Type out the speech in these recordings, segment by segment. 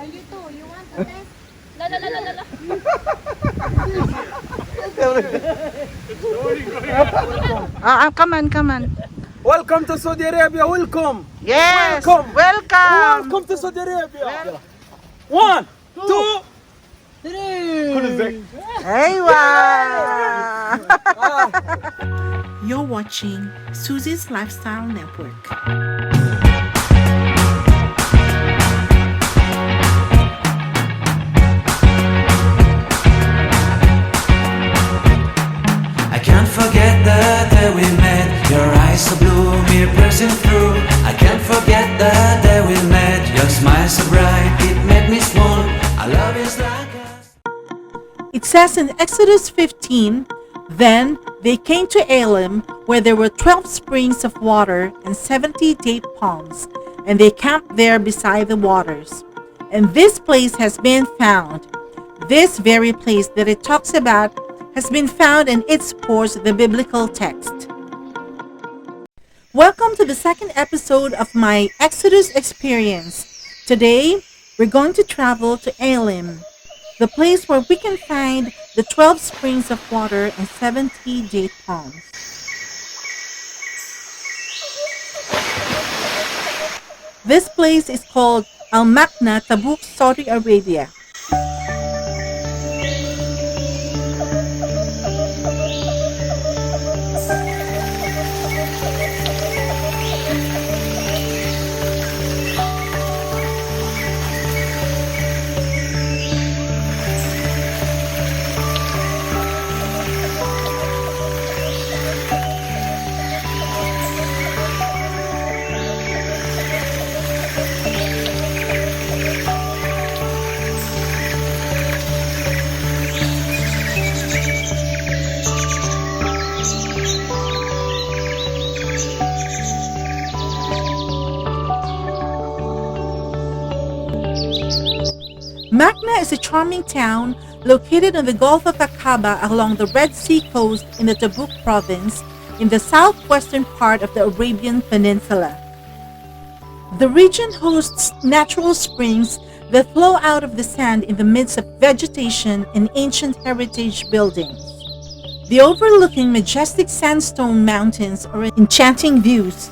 you too. You want to test? La la la la la la. Come on, come on. Welcome to Saudi Arabia. Welcome. Yes, Welcome. welcome. Welcome to Saudi Arabia. One, two, three. Aywa. You're watching Susie's Lifestyle Network. I can't forget the day we met. Your eyes so blue, me pressing through. I can't forget the day we met. Your smile so bright, it made me swoon. Our love is like a... It says in Exodus 15, then they came to Elim, where there were 12 springs of water and 70 date palms, and they camped there beside the waters. And this place has been found. This very place that it talks about has been found, and it supports the biblical text. Welcome to the second episode of my Exodus experience. Today, we're going to travel to Elim, the place where we can find the 12 springs of water and 70 date palms. This place is called Al Makna, Tabuk, Saudi Arabia. Makna is a charming town located on the Gulf of Aqaba along the Red Sea coast in the Tabuk province in the southwestern part of the Arabian Peninsula. The region hosts natural springs that flow out of the sand in the midst of vegetation and ancient heritage buildings. The overlooking majestic sandstone mountains are enchanting views.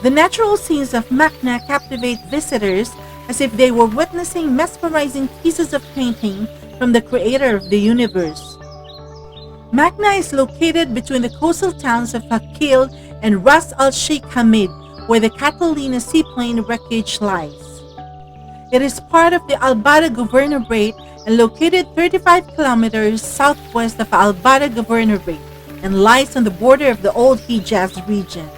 The natural scenes of Makna captivate visitors as if they were witnessing mesmerizing pieces of painting from the creator of the universe. Makna is located between the coastal towns of Akil and Ras Al Sheikh Hamid, where the Catalina seaplane wreckage lies. It is part of the Al Bada Governorate and located 35 kilometers southwest of Al Bada Governorate and lies on the border of the Old Hijaz region.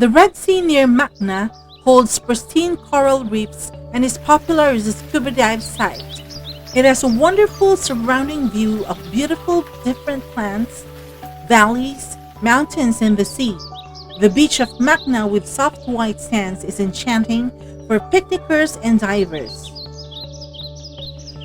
The Red Sea near Makna holds pristine coral reefs and is popular as a scuba dive site. It has a wonderful surrounding view of beautiful different plants, valleys, mountains, and the sea. The beach of Makna with soft white sands is enchanting for picnickers and divers.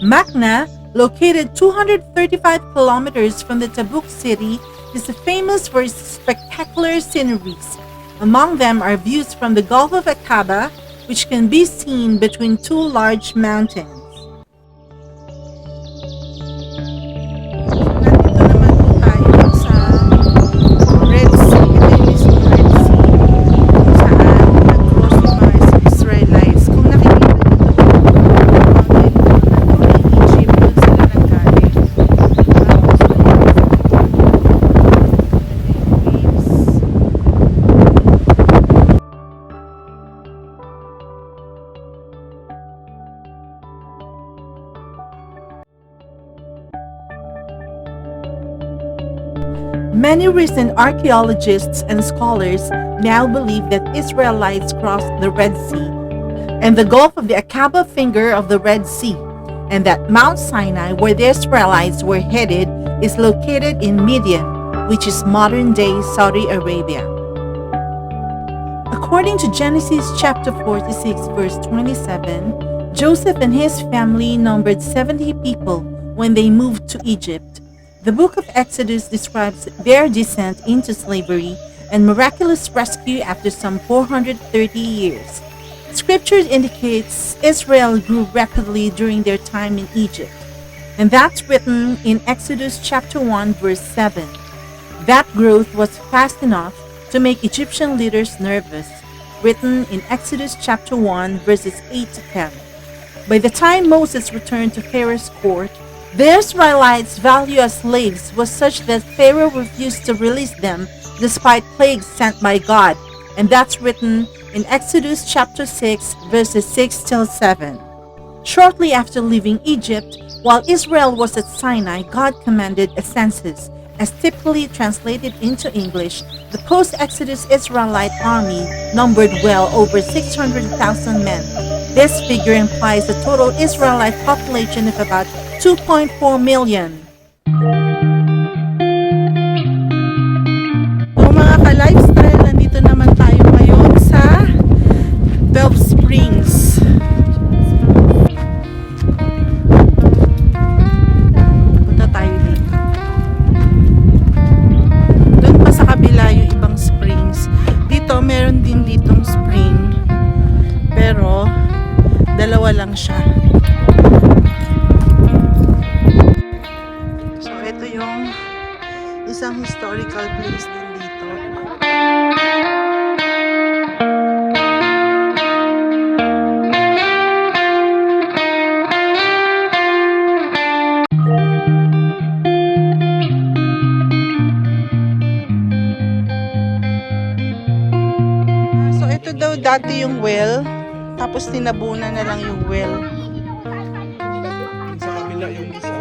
Makna, Located 235 kilometers from the Tabuk city, is famous for its spectacular sceneries. Among them are views from the Gulf of Aqaba, which can be seen between two large mountains. Nandito naman po tayo sa Red Sea. Ito yung mismong Red Sea kung saan nag-cross yung mga Israelites. Kung nakikita nyo doon, Egypt, doon sila naggaling. Tapos, many recent archaeologists and scholars now believe that Israelites crossed the Red Sea and the Gulf of the Aqaba finger of the Red Sea, and that Mount Sinai, where the Israelites were headed, is located in Midian, which is modern-day Saudi Arabia. According to Genesis chapter 46, verse 27, Joseph and his family numbered 70 people when they moved to Egypt. The book of Exodus describes their descent into slavery and miraculous rescue after some 430 years. Scripture indicates Israel grew rapidly during their time in Egypt, and that's written in Exodus chapter 1 verse 7. That growth was fast enough to make Egyptian leaders nervous, written in Exodus chapter 1 verses 8 to 10. By the time Moses returned to Pharaoh's court, the Israelites' value as slaves was such that Pharaoh refused to release them despite plagues sent by God, and that's written in Exodus chapter 6 verses 6 till 7. Shortly after leaving Egypt, while Israel was at Sinai, God commanded a census. As typically translated into English, the post-Exodus Israelite army numbered well over 600,000 men. This figure implies a total Israelite population of about 2.4 million. So mga ka-lifestyle, nandito naman tayo ngayon sa 12 Springs. Punta tayo dito. Doon pa sa kabila yung ibang springs. Dito, meron din ditong spring. Pero, dalawa lang siya. So, ito yung isang historical place din dito. So, ito daw dati yung well. Tapos tinabunan na lang yung well. Sa kabila yung isa.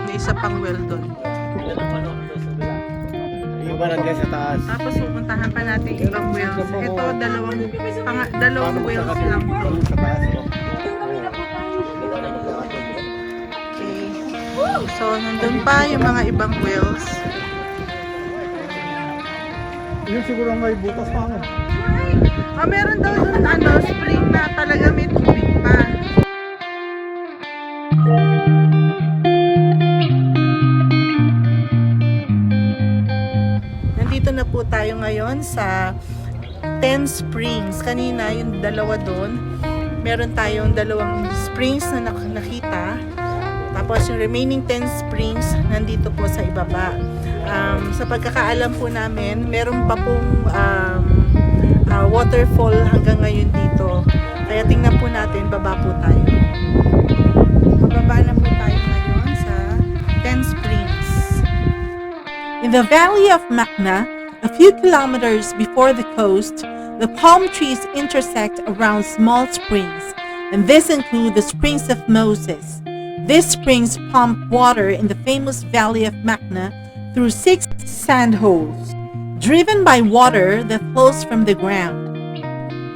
May isa pang well doon. Yung barangay sa taas. Tapos pupuntahan pa natin yung ibang wells. Ito, dalawang wells lang to. Sa taas. Okay. So, nandun pa yung mga ibang wells. Yung siguro may butas pa ano. Meron daw doon spring na talaga may tubig pa. Nandito na po tayo ngayon sa 10 springs. Kanina yung dalawa doon. Meron tayong dalawang springs na nakita. Tapos yung remaining 10 springs nandito po sa ibaba. Sa pagkakaalam po namin, meron pa pong waterfall hanggang ngayon dito. Kaya tingnan po natin, baba po tayo. Bababa na po tayo ngayon sa 10 Springs. In the valley of Makna, a few kilometers before the coast, the palm trees intersect around small springs, and this include the Springs of Moses. These springs pump water in the famous valley of Makna through 6 sand holes, driven by water that flows from the ground.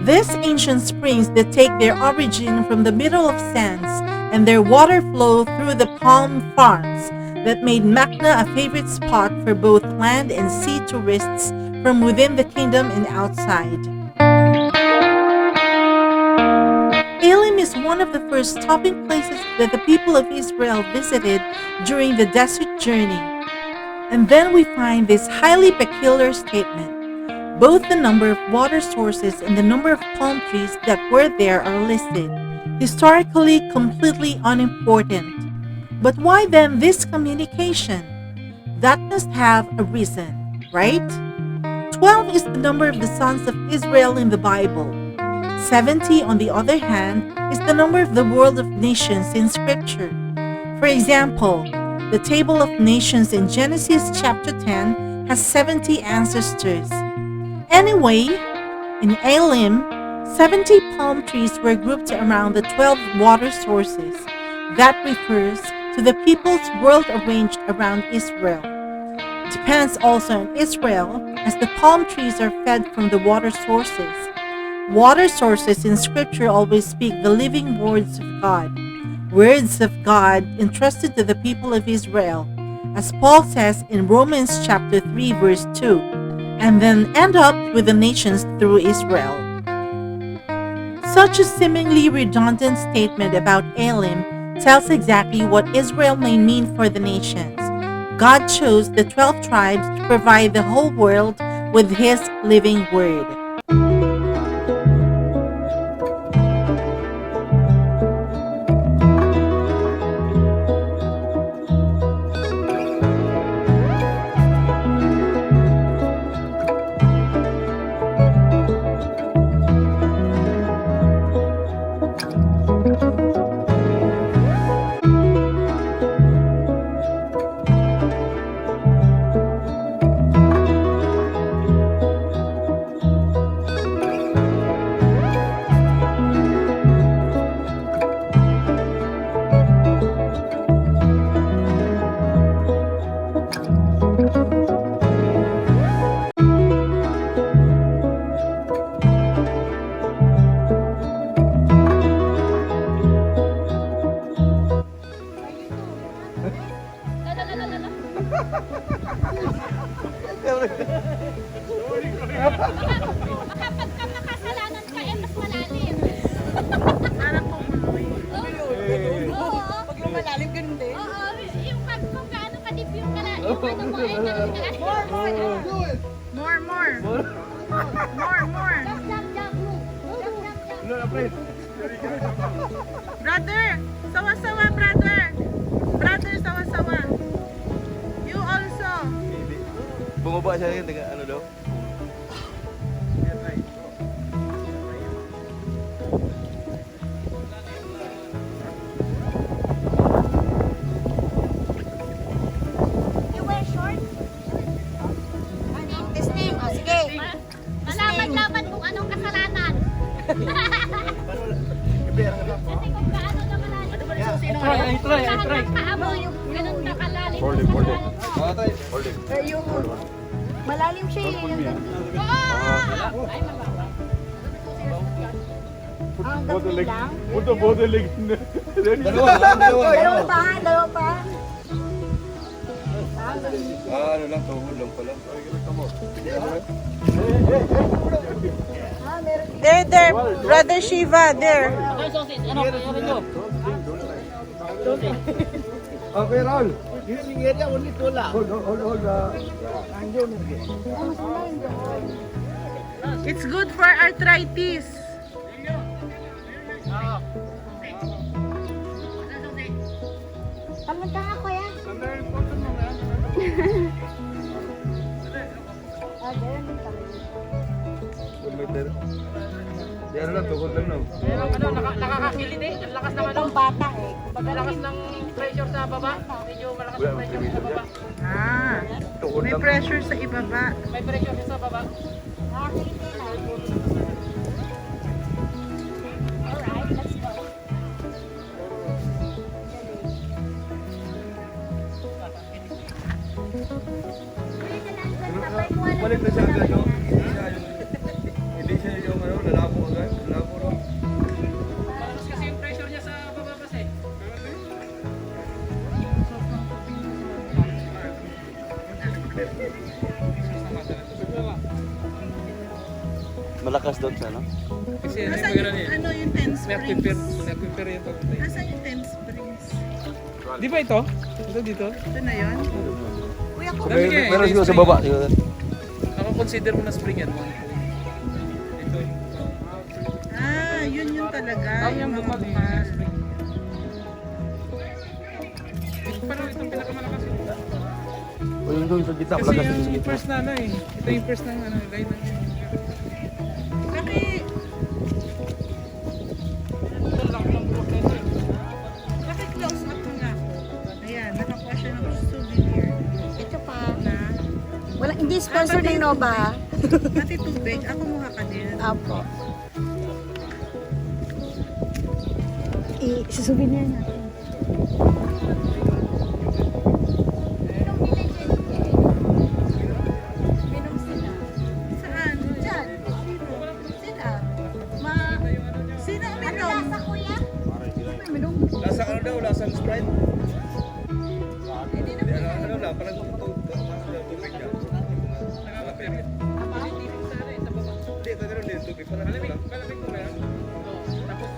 These ancient springs that take their origin from the middle of sands and their water flow through the palm farms that made Makna a favorite spot for both land and sea tourists from within the kingdom and outside. Elim is one of the first stopping places that the people of Israel visited during the desert journey. And then we find this highly peculiar statement. Both the number of water sources and the number of palm trees that were there are listed, historically completely unimportant. But why then this communication? That must have a reason, right? 12 is the number of the sons of Israel in the Bible. 70, on the other hand, is the number of the world of nations in Scripture. For example, the table of nations in Genesis chapter 10 has 70 ancestors. Anyway, in Elim, 70 palm trees were grouped around the 12 water sources. That refers to the people's world arranged around Israel. It depends also on Israel, as the palm trees are fed from the water sources. Water sources in Scripture always speak the living words of God. Words of God entrusted to the people of Israel, as Paul says in Romans chapter 3 verse 2, and then end up with the nations through Israel. Such a seemingly redundant statement about Elim tells exactly what Israel may mean for the nations. God chose the 12 tribes to provide the whole world with His living word. Baka pagka makasalanan ka, mas malalim. Oo. Pag lumalalim, ganun din. Oo, yung pag kung gaano kadip yung kalalim, yung ano mo, eh, ganun kalalim. More. Jump, jump, jump, move. Jump, jump, jump. Brother, sawa-sawa, brother. Brother, sawa-sawa. You also. Bumaba siya yun, taga ano daw? You wear shorts? This name, oh, sige. Malaman-laman kung anong kasalanan. Kasi kung gaano na malalim. I try. Paa mo, yung ganun na kalalim. Malalim siya eh. Ay, mababa. Hanggang bilang. Dalawa. Dalawa pa. Ano lang, tuhod lang pala. There. Brother Shiva, there. Okay, Raul. It's good for arthritis. Pamunta nga ko yan. Di ano lang, tuhod lang no. Pero nakakakilid eh. Ang lakas ng ano. Bata eh. Pag lakas ng pressure sa baba, medyo malakas ang pressure sa baba. Tuhod May lang. pressure sa ibaba. May pressure sa baba. Alright, let's go. Balik na siya agad, no? Hindi siya yung ano, lalabo agad. Lalabo, no? Malakas kasi yung pressure niya sa baba kasi. Malakas doon siya, no? Kasi Nasaan ganun eh. Ano yung 10 May aquifer. springs? May aquifer yung papunta. Nasaan yung 10 springs? Di ba ito? Ito dito? Ito na yun? Kuya ko. Dami nga eh, Meron may siguro sa spring. baba. Yun. Ako consider mo na spring yan. Ito. Ah, yun yung talaga. Ang yung yung mga bukal bukal. spring. Parang itong pinakamalakas. O yung doon sa gitna. Kasi Malakas yung sa yung gitna. first na ano eh. Ito yung first ng ano, line ng Close up mo nga ako. Ayan, nakakuha siya ng souvenir Ito pa. na Wala, hindi sponsor ng Nova, ha? pati tubig. Ako mukha ka din. Apo. I-souvenir natin. Minom sila. Saan? Diyan. Sila. Ma... Sino Ano uminom? lasa, kuya? May minom. Lasa ano daw? Lasang Sprite? Hindi na Ano, ano lang, parang tubig niya. Hindi, ito ganun din, tubig. Parang ano lang. Malamig ko ba yan? Tapos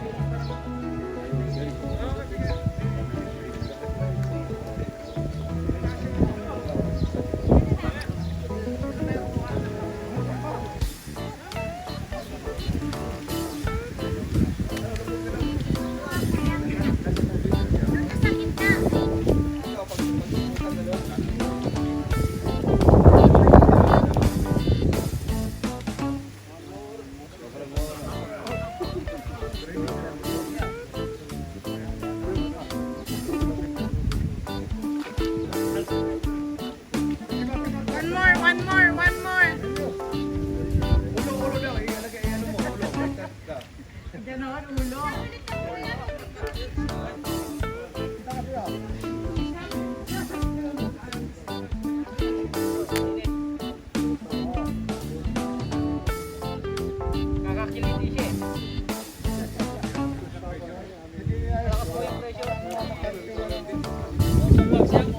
One more, one more, one more. Ulo daw, ilagay ano mo, ulo. Ganon, ulo. kakakiliti siya eh.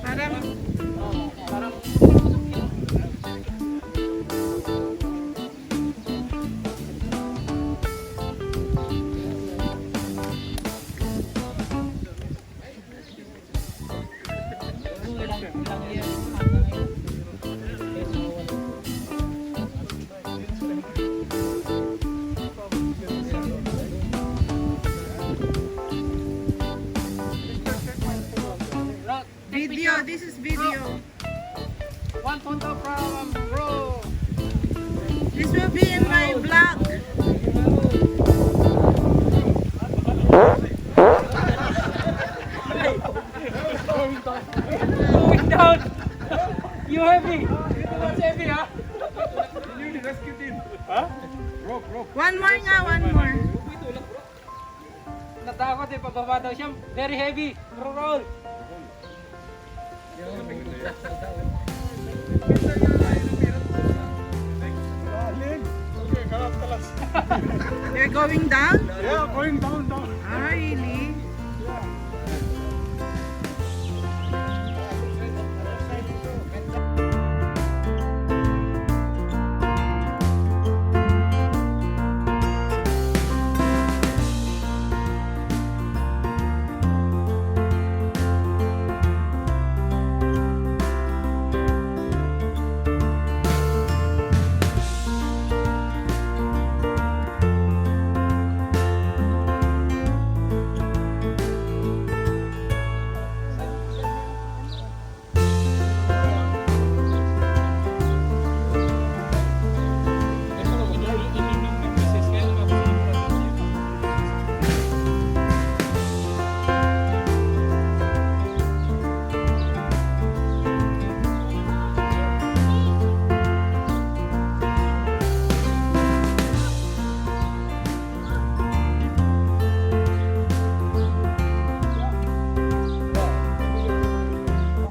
Parang video. This is video. One photo from bro. This will be in my vlog. Going down. You heavy. What's heavy ha? You rescue team. Ha? Rope. One more nga, one more. Natakot eh, pababa daw siya. Very heavy. Roll. You're going down? Yeah, going down. Ah, really?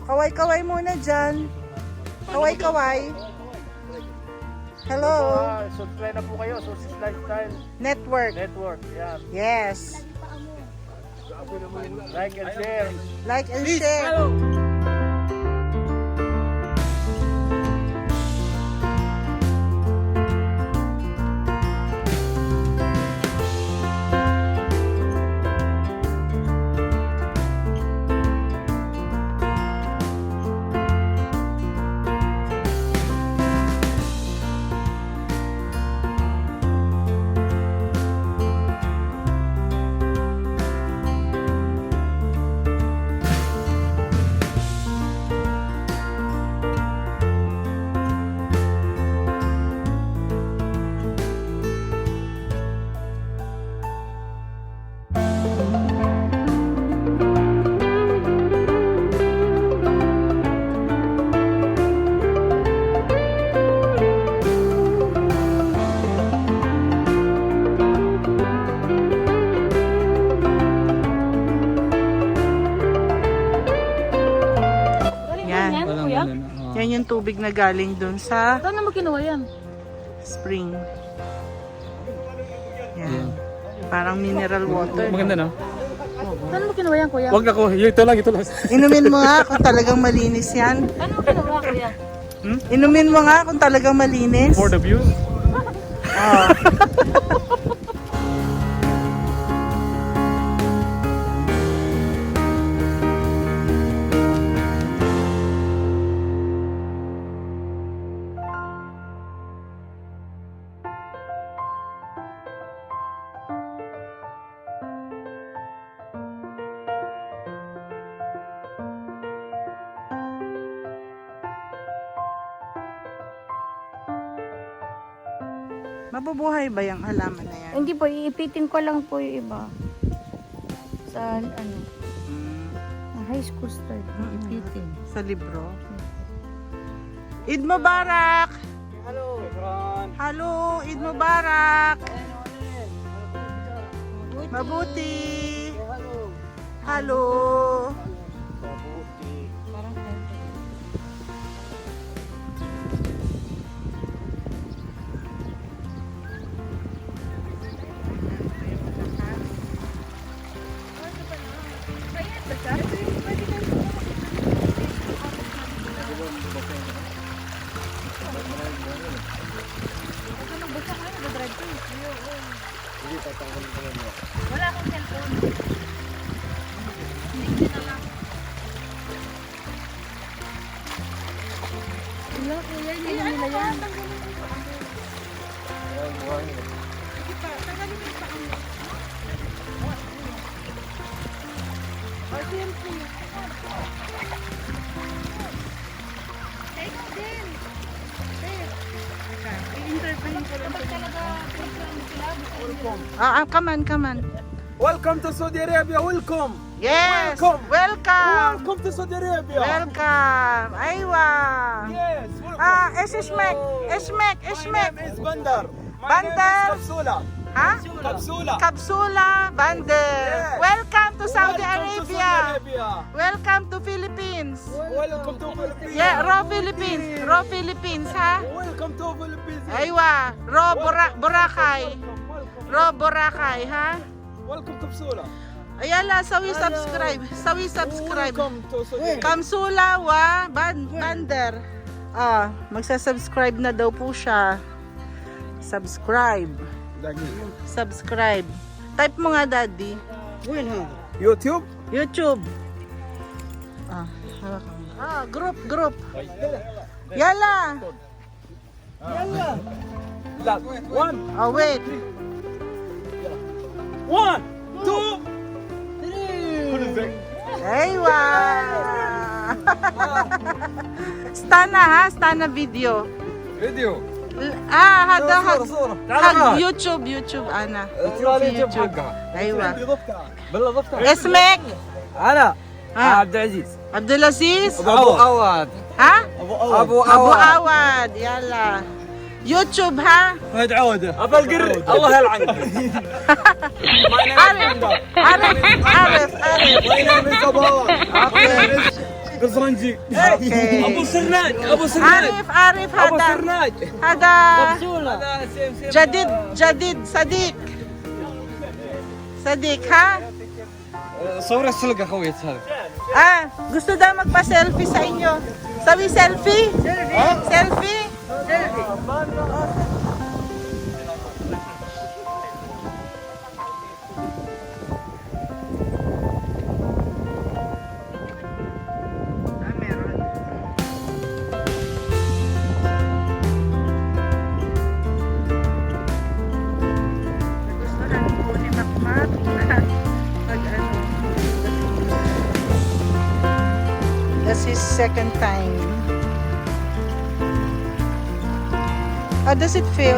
Kaway-kaway muna dyan. Kaway-kaway. Hello. Subscribe na po kayo. Sources Lifestyle Network. Network. Yan. Yes. Like and share. Like and share. yung tubig na galing dun sa Saan mo kinuha yan? spring. Yan. Parang mineral water. Maganda, no? Saan mo kinuha yan, kuya? Wag ako. Ito lang, ito lang. Inumin mo nga kung talagang malinis yan. Saan mo kinuha, kuya? Inumin mo nga kung talagang malinis. For the view. Oh. Mabubuhay ba yung halaman na yan? Hindi po, iipitin ko lang po yung iba. Sa, ano, high school start. Iipitin. Sa libro. Eid Mubarak! Halo, Eid Mubarak! Mabuti! Halo! Wala akong cellphone. Wala, kuya, hindi na nila yan. Come on. Welcome to Saudi Arabia. Welcome. Yes! Welcome. Welcome! Welcome to Saudi Arabia. Welcome! Aywa! Yes. Welcome. Esmek! My name is Bandar. My Bandar. name is Kapsula. Ha? Kapsula. Kapsula Bander! Yes. Welcome to Saudi Welcome to Arabia! Saudi Arabia. Welcome to Philippines! Welcome to Philippines. Yeah, raw Philippines, ha? Welcome to Philippines. Aywa! Boracay! Raw Boracay, ha? Welcome Kapsula. Ayala, sawi subscribe. Welcome to Saudi Arabia. Kamsula wa Bander. Magsa-subscribe na daw po siya. Subscribe. Type mo nga, Daddy. YouTube. YouTube. Group. Yala. Last. One. Wait. 1, 2, 3. Aywa. Stana video. Video. هذا صورة. حق يوتيوب انا اليوتيوب حقها. ايوه بالله ضفتها. اسمك انا عبد العزيز. عبد العزيز ابو عواد. ها ابو ابو عواد يلا يوتيوب ها فهد عوده. ابو القر. الله يلعنك. عارف My name is ابو عواد. قرصنجي. ابو سرناج. عارف ابو هذا سرناج. هذا هذا سيم. جديد صديق ها صور السلقه اخوي هذا. gusto daw magpa-selfie sa inyo. Sabi selfie? Selfie? Meron. Nagustuhan po ni Makmak na mag-ano. That's his second time. How does it feel?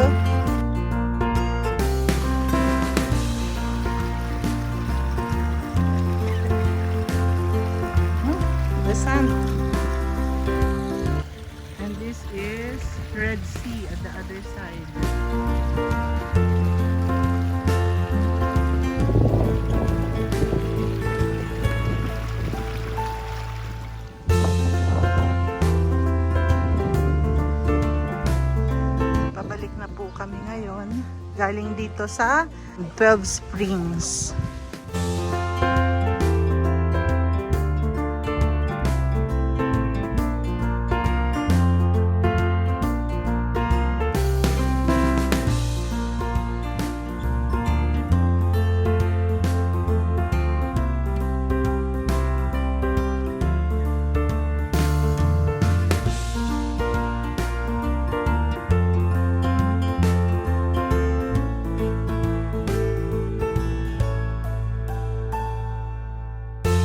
The sun. And this is Red Sea at the other side. galing dito sa 12 Springs.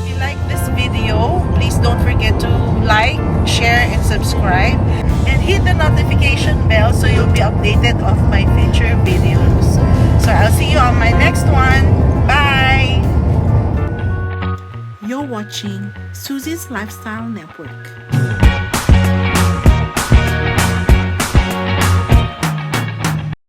If you like this video, please don't forget to like, share, and subscribe. And hit the notification bell so you'll be updated of my future videos. So I'll see you on my next one. Bye! You're watching Susie's Lifestyle Network.